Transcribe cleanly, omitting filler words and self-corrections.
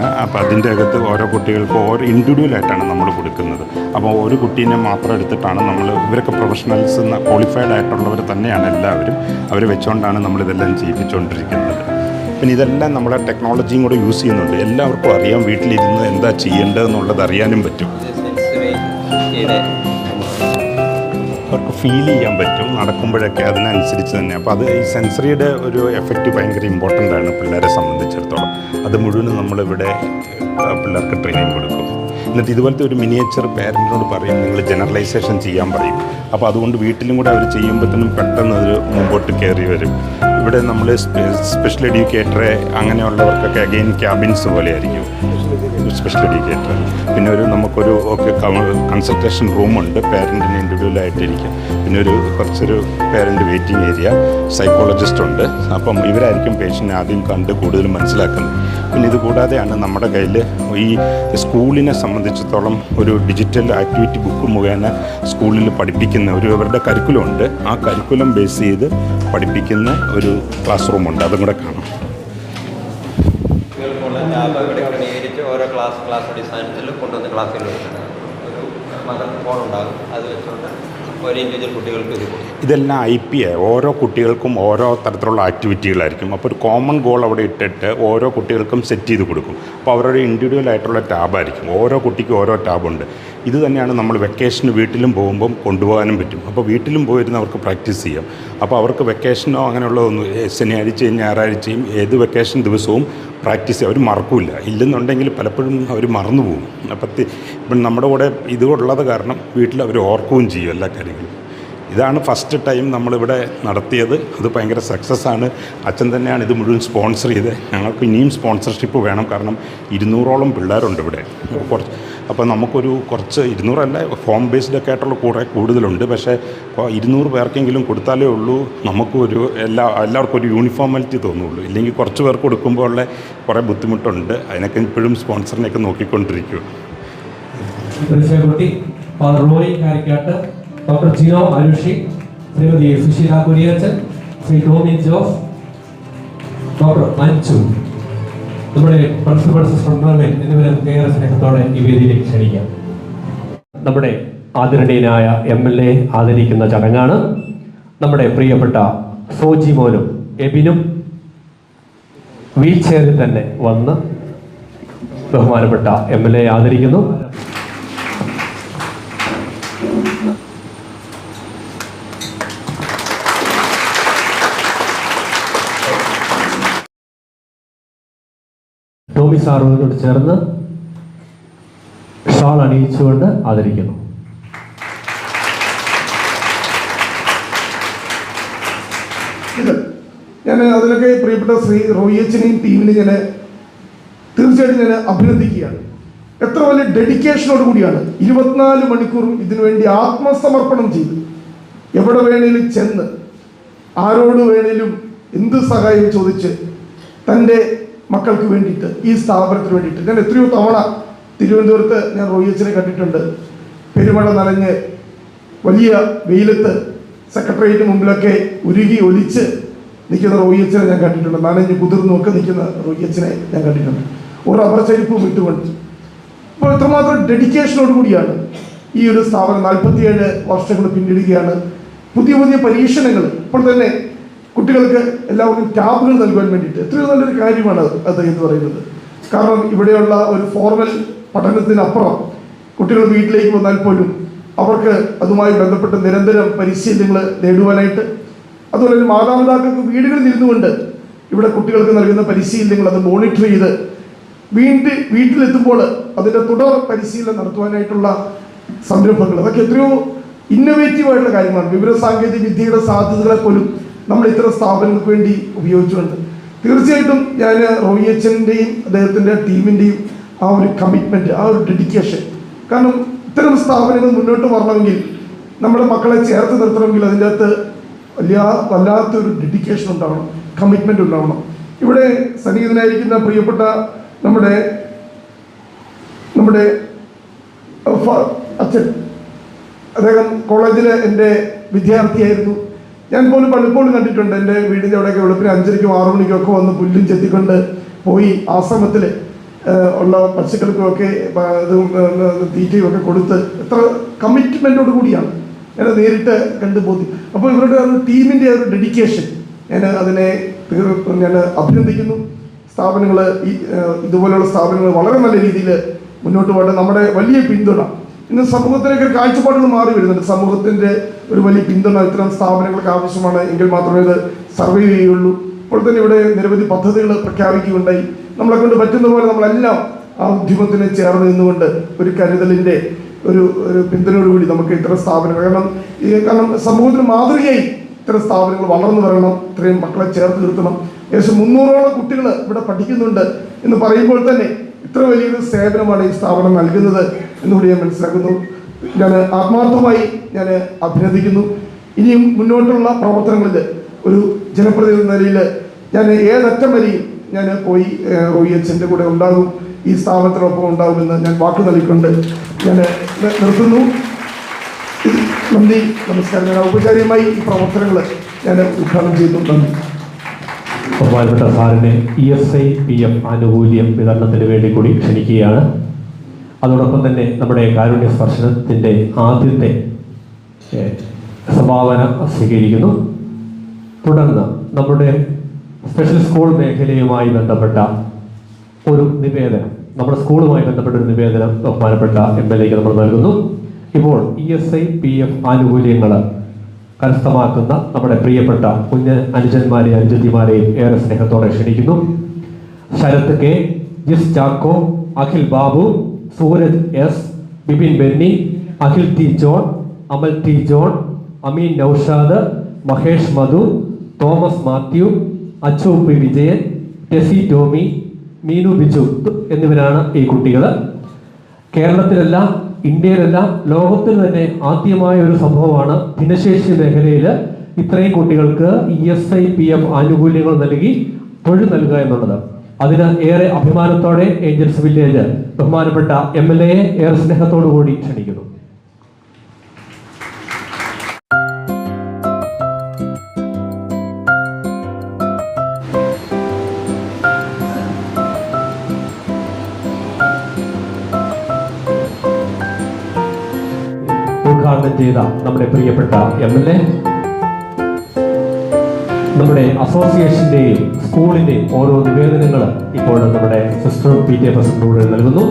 ആണ്. അപ്പോൾ അതിൻ്റെ അകത്ത് ഓരോ കുട്ടികൾക്കും ഓരോ ഇൻഡിവിജ്വലായിട്ടാണ് നമ്മൾ കൊടുക്കുന്നത്. അപ്പോൾ ഒരു കുട്ടീനെ മാത്രം എടുത്തിട്ടാണ് നമ്മൾ, ഇവരൊക്കെ പ്രൊഫഷണൽസ് ക്വാളിഫൈഡ് ആയിട്ടുള്ളവർ തന്നെയാണ് എല്ലാവരും. അവർ വെച്ചുകൊണ്ടാണ് നമ്മളിതെല്ലാം ചെയ്യിപ്പിച്ചുകൊണ്ടിരിക്കുന്നത്. പിന്നെ ഇതെല്ലാം നമ്മളെ ടെക്നോളജിയും കൂടെ യൂസ് ചെയ്യുന്നുണ്ട്. എല്ലാവർക്കും അറിയാം വീട്ടിലിരുന്ന് എന്താ ചെയ്യേണ്ടതെന്നുള്ളത് അറിയാനും പറ്റും. അവർക്ക് ഫീൽ ചെയ്യാൻ പറ്റും നടക്കുമ്പോഴൊക്കെ അതിനനുസരിച്ച് തന്നെ. അപ്പോൾ അത് ഈ സെൻസറിയുടെ ഒരു എഫക്റ്റ് ഭയങ്കര ഇമ്പോർട്ടൻ്റ് ആണ് പിള്ളേരെ സംബന്ധിച്ചിടത്തോളം. അത് മുഴുവനും നമ്മളിവിടെ പിള്ളേർക്ക് ട്രെയിനിങ് കൊടുക്കും. എന്നിട്ട് ഇതുപോലത്തെ ഒരു മിനിയേച്ചർ പേരൻറ്റിനോട് പറയും, നിങ്ങൾ ജനറലൈസേഷൻ ചെയ്യാൻ പറയും. അപ്പോൾ അതുകൊണ്ട് വീട്ടിലും കൂടെ അവർ ചെയ്യുമ്പോഴത്തേനും പെട്ടെന്ന് അത് മുമ്പോട്ട് കയറി വരും. ഇവിടെ നമ്മൾ സ്പെഷ്യൽ എഡ്യൂക്കേറ്ററെ അങ്ങനെയുള്ളവർക്കൊക്കെ അഗെയിൻ ക്യാബിൻസ് പോലെ ആയിരിക്കും സ്പെഷ്യൽ എഡ്യൂക്കേറ്റർ. പിന്നെ നമുക്കൊരു കൺസൾട്ടേഷൻ റൂമുണ്ട്, പേരൻറ്റിന് ഇൻഡിവിജ്വലായിട്ടിരിക്കും. പിന്നെ കുറച്ചൊരു പേരൻറ്റ് വെയിറ്റിംഗ് ഏരിയ, സൈക്കോളജിസ്റ്റ് ഉണ്ട്. അപ്പം ഇവരായിരിക്കും പേഷ്യൻറ്റിനെ ആദ്യം കണ്ട് കൂടുതൽ മനസ്സിലാക്കുന്നത്. പിന്നെ ഇത് കൂടാതെയാണ് നമ്മുടെ കയ്യിൽ ഈ സ്കൂളിനെ സംബന്ധിച്ചിടത്തോളം ഒരു ഡിജിറ്റൽ ആക്ടിവിറ്റി ബുക്ക് മുഖേന സ്കൂളിൽ പഠിപ്പിക്കുന്ന ഇവരുടെ കരിക്കുലം ഉണ്ട്. ആ കരിക്കുലം ബേസ് ചെയ്ത് പഠിപ്പിക്കുന്ന ഒരു ക്ലാസ് റൂമുണ്ട്. അതും കൂടെ കാണാം. ഓരോ ക്ലാസ് അടിസ്ഥാനത്തിൽ കൊണ്ടുവന്ന് ക്ലാസ്സിൽ ഒരു മകൾക്ക് ഫോണുണ്ടാകും. അത് വെച്ചുകൊണ്ട് ഓരോ ഇൻഡിവിജ്വൽ കുട്ടികൾക്ക് ഇത് കൊടുക്കും. ഇതെല്ലാം IPA, ഓരോ കുട്ടികൾക്കും ഓരോ തരത്തിലുള്ള ആക്ടിവിറ്റികളായിരിക്കും. അപ്പോൾ ഒരു കോമൺ ഗോൾ അവിടെ ഇട്ടിട്ട് ഓരോ കുട്ടികൾക്കും സെറ്റ് ചെയ്ത് കൊടുക്കും. അപ്പോൾ അവരുടെ ഇൻഡിവിജ്വൽ ആയിട്ടുള്ള ടാബായിരിക്കും. ഓരോ കുട്ടിക്കും ഓരോ ടാബുണ്ട്. ഇത് തന്നെയാണ് നമ്മൾ വെക്കേഷന് വീട്ടിലും പോകുമ്പം കൊണ്ടുപോകാനും പറ്റും. അപ്പോൾ വീട്ടിലും പോയിരുന്ന് അവർക്ക് പ്രാക്ടീസ് ചെയ്യാം. അപ്പോൾ അവർക്ക് വെക്കേഷനോ അങ്ങനെയുള്ളതൊന്നും ശനിയാഴ്ചയും ഞായറാഴ്ചയും ഏത് വെക്കേഷൻ ദിവസവും പ്രാക്ടീസ് ചെയ്യാം. അവർ മറക്കില്ല. ഇല്ലെന്നുണ്ടെങ്കിൽ പലപ്പോഴും അവർ മറന്നു പോകും. ഇപ്പം നമ്മുടെ കൂടെ ഇതുള്ളത് കാരണം വീട്ടിൽ അവർ ഓർക്കുകയും ചെയ്യും എല്ലാ കാര്യങ്ങളും. ഇതാണ് ഫസ്റ്റ് ടൈം നമ്മളിവിടെ നടത്തിയത്. അത് ഭയങ്കര സക്സസ്സാണ്. അച്ഛൻ തന്നെയാണ് ഇത് മുഴുവൻ സ്പോൺസർ ചെയ്ത്. ഞങ്ങൾക്ക് ഇനിയും സ്പോൺസർഷിപ്പ് വേണം. കാരണം 200ഓളം പിള്ളേരുണ്ട് ഇവിടെ. അപ്പോൾ നമുക്കൊരു കുറച്ച് 200 അല്ല, ഫോം ബേസ്ഡൊക്കെ ആയിട്ടുള്ള കൂടുതലുണ്ട്. പക്ഷേ 200 പേർക്കെങ്കിലും കൊടുത്താലേ ഉള്ളൂ നമുക്കൊരു എല്ലാവർക്കും ഒരു യൂണിഫോമാലിറ്റി തോന്നുള്ളൂ. ഇല്ലെങ്കിൽ കുറച്ച് പേർക്ക് കൊടുക്കുമ്പോൾ ഉള്ള കുറേ ബുദ്ധിമുട്ടുണ്ട്. അതിനൊക്കെ ഇപ്പോഴും സ്പോൺസറിനെയൊക്കെ നോക്കിക്കൊണ്ടിരിക്കും. ഡോക്ടർ ജിനോ അരുഷി, ശ്രീമതി സുശീല കുര്യച്ചൻ, ശ്രീ ടോമി ജോസ്, ഡോക്ടർ മഞ്ജു, നമ്മുടെ പ്രിൻസിപ്പൽ സിസ്റ്റർ എന്നിവരെ ഏറെ സ്നേഹത്തോടെ ഈ വേദിയിലേക്ക് ക്ഷണിക്കാം. നമ്മുടെ ആദരണീയനായ MLA ആദരിക്കുന്ന ചടങ്ങാണ്. നമ്മുടെ പ്രിയപ്പെട്ട സോജി മോനും എബിനും വീൽ ചെയറിൽ തന്നെ വന്ന് ബഹുമാനപ്പെട്ട MLA ആദരിക്കുന്നു. ടോമി സാറിനോട് ചേർന്ന് ഷാൾ അണിയിച്ചുകൊണ്ട് ആദരിക്കുന്നു. ഞാൻ അതിലൊക്കെ പ്രിയപ്പെട്ട ശ്രീ റോയിയച്ചനെയും ടീമിനെ ഞാൻ തീർച്ചയായിട്ടും അഭിനന്ദിക്കുകയാണ്. എത്ര വലിയ ഡെഡിക്കേഷനോട് കൂടിയാണ് 24 മണിക്കൂറും ഇതിനുവേണ്ടി ആത്മസമർപ്പണം ചെയ്ത് എവിടെ വേണേലും ചെന്ന് ആരോട് വേണേലും എന്ത് സഹായം ചോദിച്ച് തൻ്റെ മക്കൾക്ക് വേണ്ടിയിട്ട്, ഈ സ്ഥാപനത്തിന് വേണ്ടിയിട്ട്. ഞാൻ എത്രയോ തവണ തിരുവനന്തപുരത്ത് ഞാൻ റോയിയച്ചനെ കണ്ടിട്ടുണ്ട്. പെരുമഴ നനഞ്ഞ് വലിയ വെയിലത്ത് സെക്രട്ടേറിയറ്റിന് മുമ്പിലൊക്കെ ഉരുകി ഒലിച്ച് നിൽക്കുന്ന റോയിയച്ചനെ ഞാൻ കണ്ടിട്ടുണ്ട്. നനഞ്ഞ് കുതിർന്നുമൊക്കെ നിൽക്കുന്ന റോയിയച്ചനെ ഞാൻ കണ്ടിട്ടുണ്ട്. ഒരു റബ്ബർ ചെരുപ്പും ഇട്ടുകൊണ്ട്. അപ്പോൾ എത്രമാത്രം ഡെഡിക്കേഷനോട് കൂടിയാണ് ഈ ഒരു സ്ഥാപനം 47 വർഷങ്ങൾ പിന്നിടുകയാണ്. പുതിയ പുതിയ പരീക്ഷണങ്ങൾ ഇപ്പോൾ തന്നെ കുട്ടികൾക്ക് എല്ലാവർക്കും ടാബുകൾ നൽകുവാൻ വേണ്ടിയിട്ട് എത്രയോ നല്ലൊരു കാര്യമാണ് അത് എന്ന് പറയുന്നത്. കാരണം ഇവിടെയുള്ള ഒരു ഫോർമൽ പഠനത്തിനപ്പുറം കുട്ടികൾ വീട്ടിലേക്ക് വന്നാൽ പോലും അവർക്ക് അതുമായി ബന്ധപ്പെട്ട് നിരന്തരം പരിശീലനങ്ങൾ നേടുവാനായിട്ട്, അതുപോലെ തന്നെ മാതാപിതാക്കൾക്ക് വീടുകളിൽ ഇരുന്നുകൊണ്ട് ഇവിടെ കുട്ടികൾക്ക് നൽകുന്ന പരിശീലനങ്ങൾ അത് മോണിറ്റർ ചെയ്ത് വീട്ടിലെത്തുമ്പോൾ അതിൻ്റെ തുടർ പരിശീലനം നടത്തുവാനായിട്ടുള്ള സംരംഭങ്ങൾ, അതൊക്കെ എത്രയോ ഇന്നോവേറ്റീവായിട്ടുള്ള കാര്യമാണ്. വിവരസാങ്കേതിക വിദ്യയുടെ സാധ്യതകളെ പോലും നമ്മൾ ഇത്തരം സ്ഥാപനങ്ങൾക്ക് വേണ്ടി ഉപയോഗിച്ചുകൊണ്ട് തീർച്ചയായിട്ടും ഞാൻ റോയിയച്ചൻ്റെയും അദ്ദേഹത്തിൻ്റെ ടീമിൻ്റെയും ആ ഒരു കമ്മിറ്റ്മെൻറ്റ്, ആ ഒരു ഡെഡിക്കേഷൻ. കാരണം ഇത്തരം സ്ഥാപനങ്ങൾ മുന്നോട്ട് വരണമെങ്കിൽ, നമ്മുടെ മക്കളെ ചേർത്ത് നിർത്തണമെങ്കിൽ അതിൻ്റെ അകത്ത് വല്ലാത്തൊരു ഡെഡിക്കേഷൻ ഉണ്ടാവണം, കമ്മിറ്റ്മെൻറ്റ് ഉണ്ടാവണം. ഇവിടെ സന്നിഹിതനായിരിക്കുന്ന പ്രിയപ്പെട്ട നമ്മുടെ അച്ഛൻ, അദ്ദേഹം കോളേജിൽ എൻ്റെ വിദ്യാർത്ഥിയായിരുന്നു. ഞാൻ പോലും പലപ്പോഴും കണ്ടിട്ടുണ്ട്. എൻ്റെ വീടിൻ്റെ അവിടെയൊക്കെ വെളുപ്പിന് 5-ക്കും 6 മണിക്കും ഒക്കെ വന്ന് പുല്ലും ചെത്തിക്കൊണ്ട് പോയി ആശ്രമത്തിൽ ഉള്ള പശുക്കൾക്കുമൊക്കെ ഇതും തീറ്റയും ഒക്കെ കൊടുത്ത് എത്ര കമ്മിറ്റ്മെൻറ്റോട് കൂടിയാണ് ഞാൻ നേരിട്ട് കണ്ടു ബോധ്യം. അപ്പോൾ ഇവരുടെ ഒരു ടീമിൻ്റെ ഒരു ഡെഡിക്കേഷൻ അതിനെ ഞാൻ അഭിനന്ദിക്കുന്നു. സ്ഥാപനങ്ങൾ ഇതുപോലെയുള്ള സ്ഥാപനങ്ങൾ വളരെ നല്ല രീതിയിൽ മുന്നോട്ട് പോകട്ടെ. നമ്മുടെ വലിയ പിന്തുണ ഇന്ന് സമൂഹത്തിലേക്ക് ഒരു കാഴ്ചപ്പാടുകൾ മാറി വരുന്നുണ്ട്. സമൂഹത്തിൻ്റെ ഒരു വലിയ പിന്തുണ ഇത്തരം സ്ഥാപനങ്ങൾക്ക് ആവശ്യമാണ്, എങ്കിൽ മാത്രമേ ഇത് സർവൈവ് ചെയ്യുള്ളൂ. ഇപ്പോൾ തന്നെ ഇവിടെ നിരവധി പദ്ധതികൾ പ്രഖ്യാപിക്കുകയുണ്ടായി. നമ്മളെ കൊണ്ട് പറ്റുന്ന പോലെ നമ്മളെല്ലാം ആ ഉദ്യമത്തിന് ചേർന്ന് നിന്നുകൊണ്ട് ഒരു കരുതലിൻ്റെ ഒരു പിന്തുണയോടുകൂടി നമുക്ക് ഇത്തരം സ്ഥാപനങ്ങൾ കാരണം സമൂഹത്തിന് മാതൃകയായി ഇത്തരം സ്ഥാപനങ്ങൾ വളർന്നു വരണം. ഇത്രയും മക്കളെ ചേർത്ത് നിർത്തണം. ഏകദേശം 300ഓളം കുട്ടികൾ ഇവിടെ പഠിക്കുന്നുണ്ട് എന്ന് പറയുമ്പോൾ തന്നെ ഇത്ര വലിയൊരു സേവനമാണ് ഈ സ്ഥാപനം നൽകുന്നത് എന്നുകൂടി ഞാൻ മനസ്സിലാക്കുന്നു. ഞാൻ ആത്മാർത്ഥമായി ഞാൻ അഭിനന്ദിക്കുന്നു. ഇനിയും മുന്നോട്ടുള്ള പ്രവർത്തനങ്ങളിൽ ഒരു ജനപ്രതിനിധി നിലയിൽ ഞാൻ ഏതറ്റം വരെയും ഞാൻ പോയി റോയി അച്ഛൻ്റെ കൂടെ ഉണ്ടാകും, ഈ സ്ഥാപനത്തിനൊപ്പം ഉണ്ടാകുമെന്ന് ഞാൻ വാക്ക് നൽകിക്കൊണ്ട് ഞാൻ നിർത്തുന്നു. നന്ദി, നമസ്കാരം. ഞാൻ ഔപചാരികമായി ഈ പ്രവർത്തനങ്ങൾ ഞാൻ ഉദ്ഘാടനം ചെയ്യുന്നു. നന്ദി. ബഹുമാനപ്പെട്ട സാറിനെ ESI PM ആനുകൂല്യം വിതരണത്തിന് വേണ്ടി കൂടി ക്ഷണിക്കുകയാണ്. അതോടൊപ്പം തന്നെ നമ്മുടെ കാരുണ്യ സ്പർശനത്തിൻ്റെ ആദ്യത്തെ സംഭാവന സ്വീകരിക്കുന്നു. തുടർന്ന് നമ്മുടെ സ്പെഷ്യൽ സ്കൂൾ മേഖലയുമായി ബന്ധപ്പെട്ട ഒരു നിവേദനം, നമ്മുടെ സ്കൂളുമായി ബന്ധപ്പെട്ട ഒരു നിവേദനം ബഹുമാനപ്പെട്ട MLAക്ക് നമ്മൾ നൽകുന്നു. ഇപ്പോൾ ESI PF ആനുകൂല്യങ്ങൾ കരസ്ഥമാക്കുന്ന നമ്മുടെ പ്രിയപ്പെട്ട കുഞ്ഞ് അനുജന്മാരെയും അനുജത്തിമാരെയും ഏറെ സ്നേഹത്തോടെ ക്ഷണിക്കുന്നു. Sarath K, Jis Chacko, Akhil Babu, Sooraj S, Bipin Benny, Akhil T John, Amal T John, Ameen Naushad, Mahesh Madhu, Thomas Mathew, Achu P Vijayan, Tessy Tomy, Meenu Biju എന്നിവരാണ് ഈ കുട്ടികൾ. കേരളത്തിലല്ല, ഇന്ത്യയിലല്ല, ലോകത്തിൽ തന്നെ ആദ്യമായ ഒരു സംഭവമാണ് ഭിന്നശേഷി മേഖലയിൽ ഇത്രയും കുട്ടികൾക്ക് ESI PF ആനുകൂല്യങ്ങൾ നൽകി തൊഴിൽ നൽകുക എന്നുള്ളത്. അതിന് ഏറെ അഭിമാനത്തോടെ ഏഞ്ചൽസ് വില്ലേജ് ബഹുമാനപ്പെട്ട MLAയെ ഏറെ സ്നേഹത്തോടു കൂടി ക്ഷണിക്കുന്നു. ഉദ്ഘാടനം ചെയ്ത നമ്മുടെ പ്രിയപ്പെട്ട MLA, നമ്മുടെ അസോസിയേഷന്റെയും സ്കൂളിന്റെയും ഓരോ നിവേദനങ്ങൾ ഇപ്പോൾ നമ്മുടെ സിസ്റ്റർ PTA പ്രസിഡന്റിലൂടെ നൽകുന്നു.